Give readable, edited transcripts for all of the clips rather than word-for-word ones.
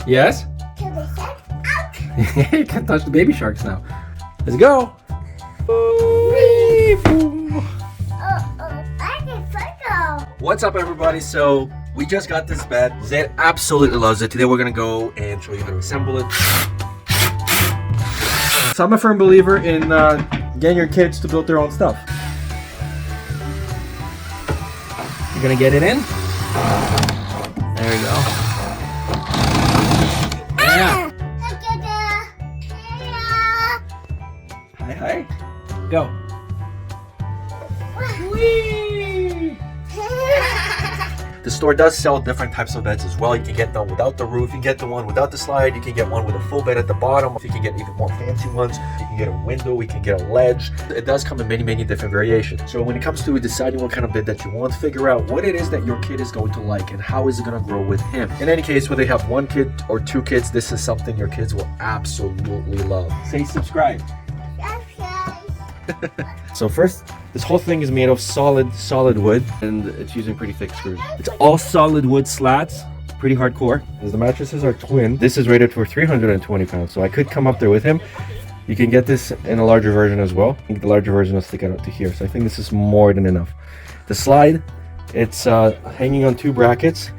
Yes? Can the shark out? You can't touch the baby sharks now. Let's go. I can photo. What's up, everybody? So we just got this bed. Zed absolutely loves it. Today we're gonna go and show you how to assemble it. So I'm a firm believer in getting your kids to build their own stuff. You're gonna get it in. There you go. Yeah. Hi, hi. Go. Whee! The store does sell different types of beds as well. You can get them without the roof, you can get the one without the slide, you can get one with a full bed at the bottom. You can get even more fancy ones. You can get a window, you can get a ledge. It does come in many different variations. So when it comes to deciding what kind of bed that you want, figure out what it is that your kid is going to like and how is it going to grow with him. In any case, whether they have one kid or two kids, this is something your kids will absolutely love. Say subscribe. So first, this whole thing is made of solid wood, and it's using pretty thick screws. It's all solid wood slats, pretty hardcore. As the mattresses are twin, this is rated for 320 pounds, so I could come up there with him. You can get this in a larger version as well. I think the larger version will stick out to here, so I think this is more than enough. The slide, it's hanging on two brackets,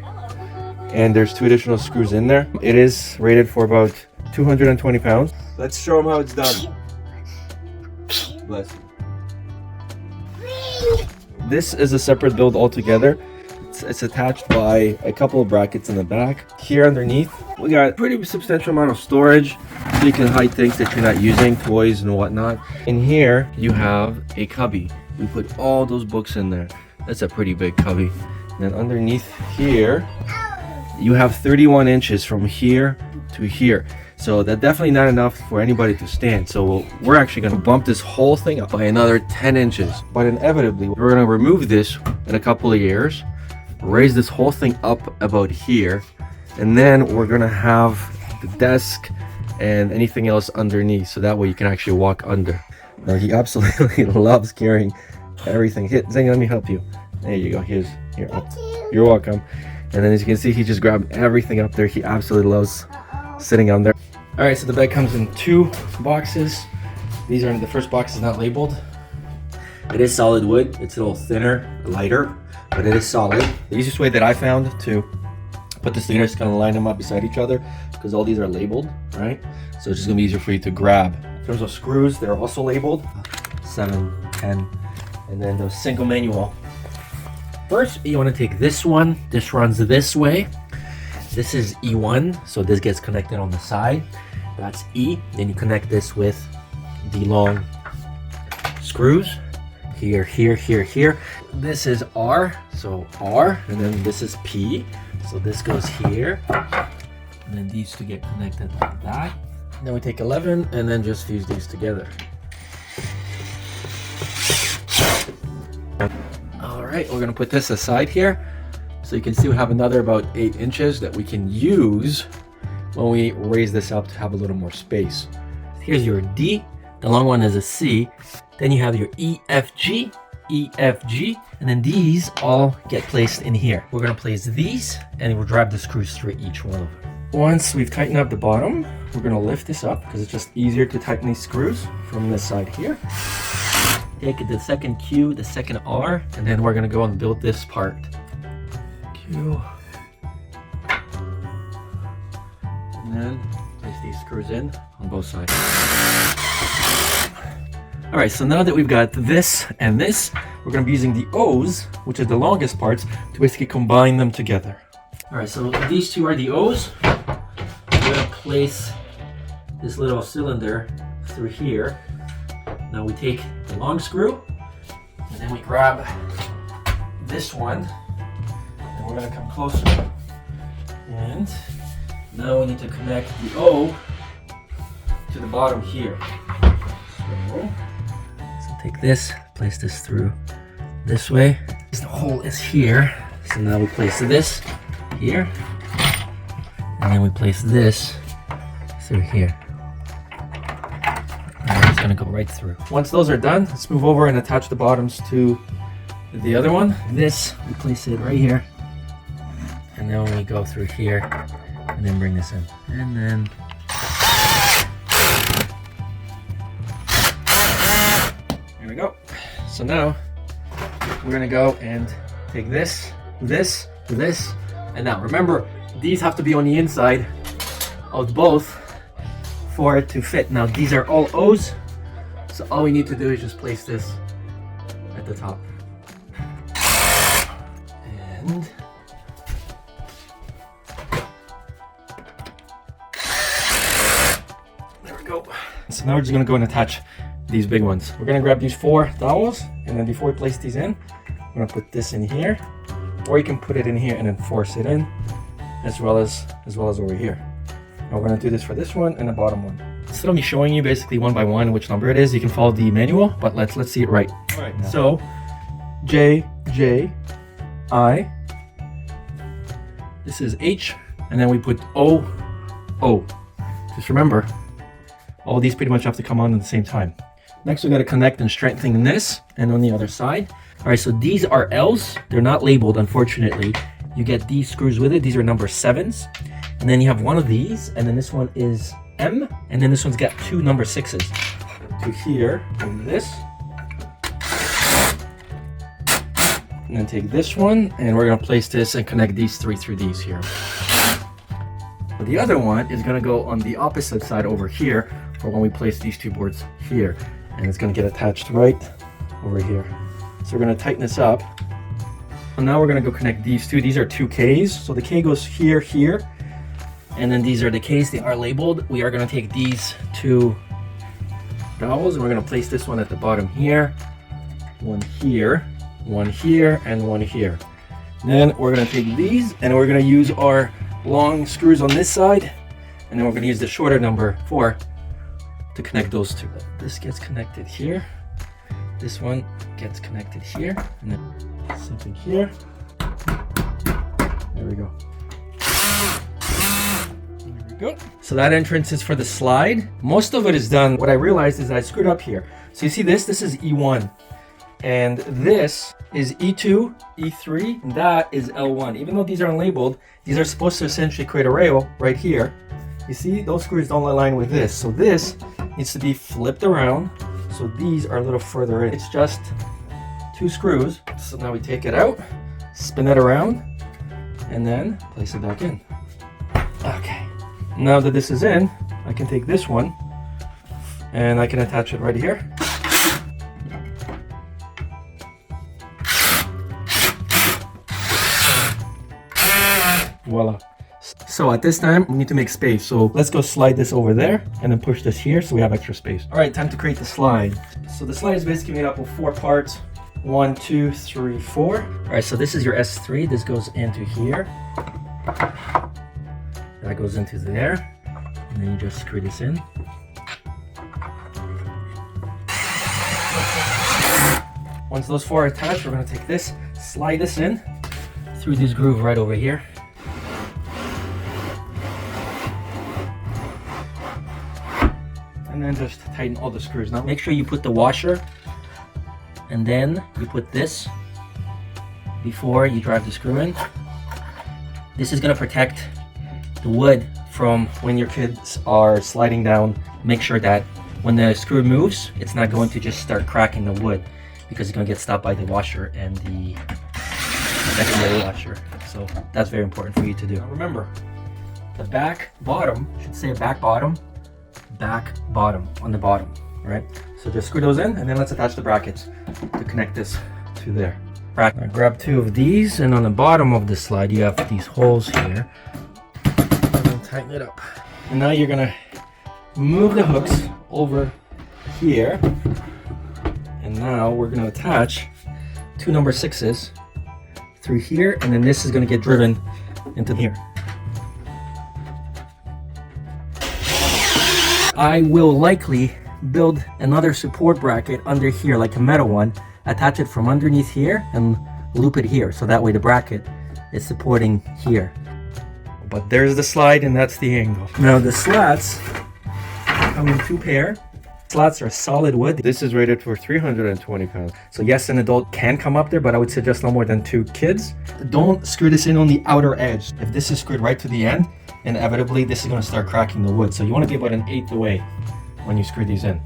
and there's two additional screws in there. It is rated for about 220 pounds. Let's show them how it's done. Bless you. This is a separate build altogether. It's attached by a couple of brackets in the back. Here underneath, we got a pretty substantial amount of storage, so you can hide things that you're not using, toys and whatnot. In here, you have a cubby. We put all those books in there. That's a pretty big cubby. And then underneath here, you have 31 inches from here to here. So that's definitely not enough for anybody to stand. So we're actually gonna bump this whole thing up by another 10 inches. But inevitably, we're gonna remove this in a couple of years, raise this whole thing up about here, and then we're gonna have the desk and anything else underneath. So that way you can actually walk under. Now he absolutely loves carrying everything. Here, Zane, let me help you. There you go, here. You're welcome. And then as you can see, he just grabbed everything up there. He absolutely loves sitting on there. All right, so the bed comes in two boxes. These are, the first box is not labeled. It is solid wood. It's a little thinner, lighter, but it is solid. The easiest way that I found to put this together is kind of line them up beside each other, because all these are labeled, right? So it's just gonna be easier for you to grab. In terms of screws, they're also labeled, 7, 10, and then the single manual. First, you wanna take this one. This runs this way. This is E1, so this gets connected on the side. That's E. Then you connect this with the long screws. Here, here, here, here. This is R, so R, and then this is P. So this goes here. And then these two get connected like that. And then we take 11 and then just fuse these together. All right, we're gonna put this aside here. So you can see we have another about 8 inches that we can use when we raise this up to have a little more space. Here's your D, the long one is a C. Then you have your E, F, G, and then these all get placed in here. We're gonna place these and we'll drive the screws through each one of them. Once we've tightened up the bottom, we're gonna lift this up because it's just easier to tighten these screws from this side here. Take the second Q, the second R, and then we're gonna go and build this part. And then place these screws in on both sides. All right, so now that we've got this and this, we're gonna be using the O's, which are the longest parts, to basically combine them together. All right, so these two are the O's. We're gonna place this little cylinder through here. Now we take the long screw, and then we grab this one. We're going to come closer, and now we need to connect the O to the bottom here. So take this, place this through this way. The hole is here, so now we place this here, and then we place this through here. And it's going to go right through. Once those are done, let's move over and attach the bottoms to the other one. This, we place it right here. And then we go through here, and and then bring this in. And then there we go. So now we're gonna go and take this, this, this, and now remember, these have to be on the inside of both for it to fit. Now these are all O's, so all we need to do is just place this at the top. And there we go. So now we're just gonna go and attach these big ones. We're gonna grab these 4 dowels, and then before we place these in, we're gonna put this in here, or you can put it in here and then force it in, as well as over here. Now we're gonna do this for this one and the bottom one. Instead of me showing you basically one by one which number it is, you can follow the manual, but let's see it right. All right. So J, I. This is H, and then we put O, O. Just remember, all these pretty much have to come on at the same time. Next, we got to connect and strengthen this, and on the other side. All right, so these are L's. They're not labeled, unfortunately. You get these screws with it. These are number 7s. And then you have one of these, and then this one is M, and then this one's got 2 number 6s. To here, and this. And then take this one, and we're gonna place this and connect these 3 through these here. The other one is gonna go on the opposite side over here for when we place these 2 boards here. And it's gonna get attached right over here. So we're gonna tighten this up. And now we're gonna go connect these 2. These are 2 Ks. So the K goes here, here. And then these are the Ks, they are labeled. We are gonna take these 2 dowels, and we're gonna place this one at the bottom here, one here, and one here. Then we're gonna take these, and we're gonna use our long screws on this side, and then we're gonna use the shorter number 4 to connect those 2. This gets connected here. This one gets connected here, and then something here. There we go. There we go. So that entrance is for the slide. Most of it is done. What I realized is I screwed up here. So you see this? This is E1. And this is E2, E3, and that is L1. Even though these aren't labeled, these are supposed to essentially create a rail right here. You see, those screws don't align with this. So this needs to be flipped around. So these are a little further in. It's just 2 screws. So now we take it out, spin it around, and then place it back in. Okay. Now that this is in, I can take this one and I can attach it right here. Voila. So at this time, we need to make space. So let's go slide this over there and then push this here so we have extra space. All right, time to create the slide. So the slide is basically made up of 4 parts. 1, 2, 3, 4. All right, so this is your S3. This goes into here. That goes into there. And then you just screw this in. Once those 4 are attached, we're gonna take this, slide this in through this groove right over here. And then just tighten all the screws. Now make sure you put the washer, and then you put this before you drive the screw in. This is gonna protect the wood from when your kids are sliding down. Make sure that when the screw moves, it's not going to just start cracking the wood, because it's gonna get stopped by the washer and the secondary washer. So that's very important for you to do. Now remember, the back bottom should say back bottom on the bottom, right? So just screw those in, and then let's attach the brackets to connect this to there. Now grab 2 of these, and on the bottom of the slide you have these holes here, and then tighten it up. And now you're gonna move the hooks over here, and now we're gonna attach 2 number 6s through here, and then this is gonna get driven into here. I will likely build another support bracket under here, like a metal one, attach it from underneath here and loop it here, so that way the bracket is supporting here. But there's the slide, and that's the angle. Now the slats come in 2 pair. Slats are solid wood. This is rated for 320 pounds. So yes, an adult can come up there, but I would suggest no more than 2 kids. Don't screw this in on the outer edge. If this is screwed right to the end, inevitably this is going to start cracking the wood. So you want to be about 1/8 away when you screw these in.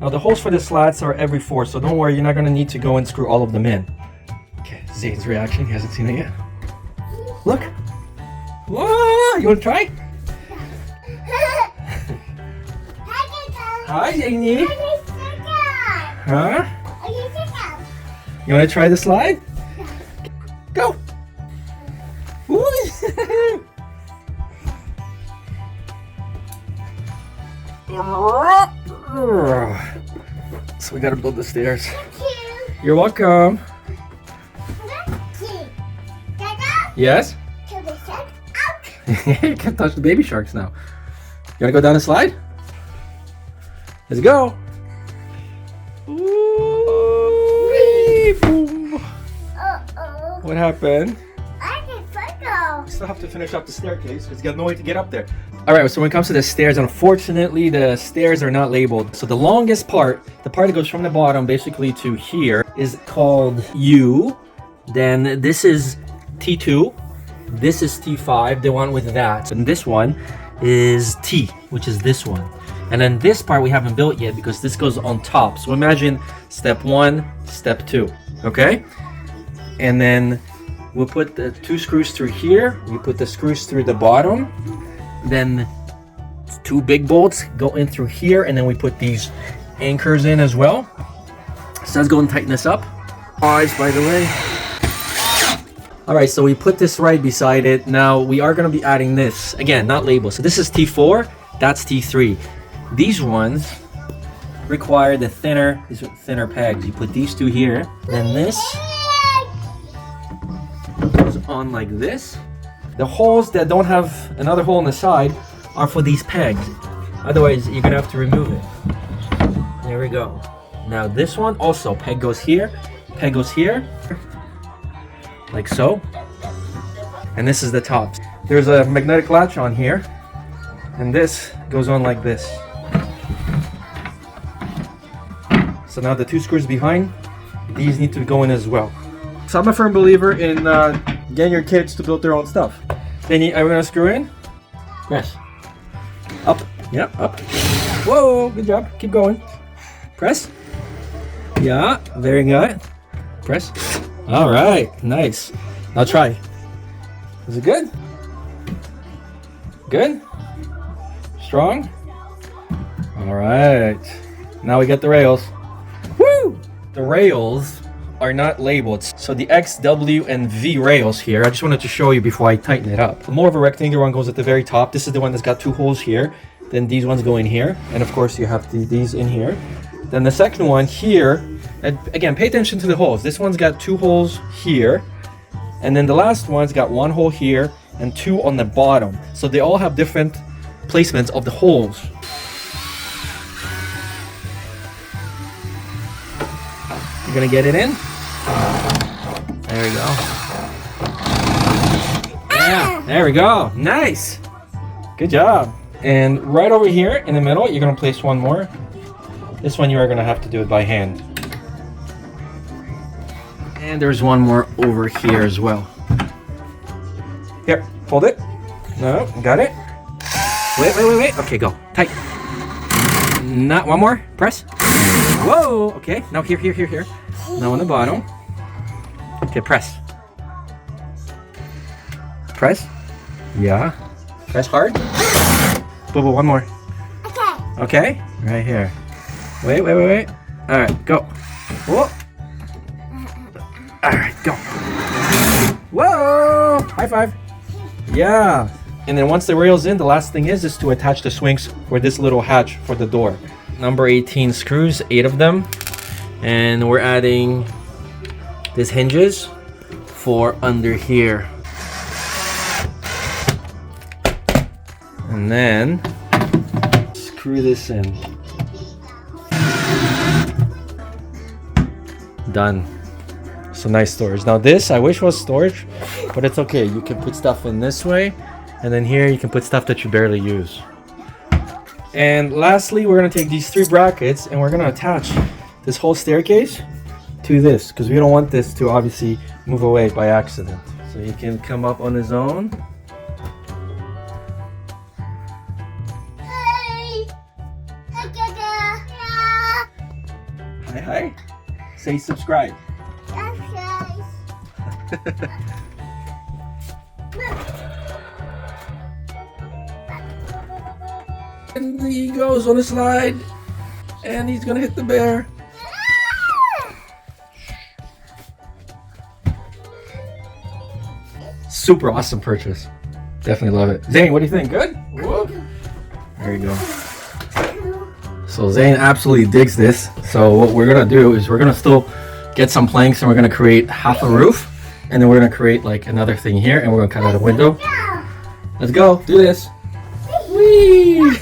Now the holes for the slats are every 4, so don't worry, you're not going to need to go and screw all of them in. Okay, Zane's reaction, he hasn't seen it yet. Look. Whoa, you want to try? Hi, Zane. Huh? You want to try the slide? Go. So we gotta build the stairs. You're welcome. Yes? You can't touch the baby sharks now. You wanna go down the slide? Let's go. Ooh, boom. What happened? We still have to finish up the staircase because you got no way to get up there. Alright, so when it comes to the stairs, unfortunately the stairs are not labeled. So the longest part, the part that goes from the bottom basically to here, is called U. Then this is T2. This is T5, the one with that. And this one is T, which is this one. And then this part we haven't built yet because this goes on top. So imagine step 1, step 2, okay? And then we'll put the 2 screws through here. We put the screws through the bottom. Then 2 big bolts go in through here. And then we put these anchors in as well. So let's go and tighten this up. Eyes, by the way. All right, so we put this right beside it. Now we are gonna be adding this. Again, not labeled. So this is T4, that's T3. These ones require the thinner pegs. You put these 2 here. Then this goes on like this. The holes that don't have another hole on the side are for these pegs. Otherwise, you're gonna have to remove it. There we go. Now this one also, peg goes here, like so. And this is the top. There's a magnetic latch on here, and this goes on like this. So now the 2 screws behind, these need to go in as well. So I'm a firm believer in getting your kids to build their own stuff. Then are we gonna screw in? Press. Up. Yeah, up. Whoa, good job. Keep going. Press. Yeah, very good. Press. All right, nice. Now try. Is it good? Good? Strong? All right. Now we get the rails. Woo! The rails are not labeled. So the X, W, and V rails here, I just wanted to show you before I tighten it up. The more of a rectangular one goes at the very top. This is the one that's got 2 holes here. Then these ones go in here. And of course you have these in here. Then the second one here, and again, pay attention to the holes. This one's got 2 holes here. And then the last one's got 1 hole here and 2 on the bottom. So they all have different placements of the holes. You're gonna get it in? There we go. Yeah, there we go. Nice. Good job. And right over here in the middle, you're gonna place 1 more. This one you are gonna have to do it by hand. And there's 1 more over here as well. Here, hold it. No, got it. Wait. Okay, go. Tight. Not 1 more. Press. Whoa. Okay. Now here. Now on the bottom. Okay, press. Press. Yeah. Press hard. Boo, 1 more. Okay. Right here. Wait. All right, go. Whoa. All right, go. Whoa! High five. Yeah. And then once the rail's in, the last thing is to attach the swings for this little hatch for the door. Number 18 screws, 8 of them. And we're adding these hinges for under here. And then screw this in. Done. So nice storage. Now this I wish was storage, but it's okay. You can put stuff in this way, and then here you can put stuff that you barely use. And lastly, we're gonna take these 3 brackets and we're gonna attach this whole staircase to this, because we don't want this to obviously move away by accident. So he can come up on his own. hi. Say subscribe. And he goes on the slide. And he's gonna hit the bear. Super awesome purchase. Definitely love it. Zane, what do you think? Good? Whoa. There you go. So Zane absolutely digs this. So what we're gonna do is we're gonna still get some planks and we're gonna create half a roof. And then we're gonna create like another thing here and we're gonna cut out a window. Let's go, do this. Whee!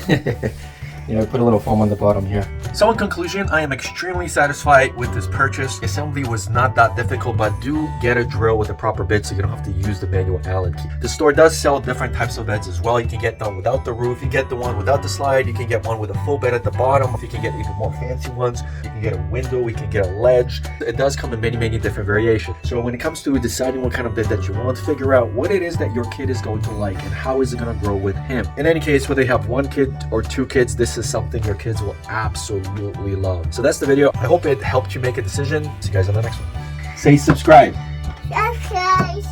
Yeah, put a little foam on the bottom here. So in conclusion, I am extremely satisfied with this purchase. Assembly was not that difficult, but do get a drill with the proper bit so you don't have to use the manual Allen key. The store does sell different types of beds as well. You can get them without the roof, you can get the one without the slide, you can get one with a full bed at the bottom. You can get even more fancy ones. You can get a window, you can get a ledge. It does come in many different variations. So when it comes to deciding what kind of bed that you want, figure out what it is that your kid is going to like and how is it going to grow with him. In any case, whether you have one kid or two kids, this is something your kids will absolutely love. So that's the video. I hope it helped you make a decision. See you guys on the next one. Say subscribe. Subscribe.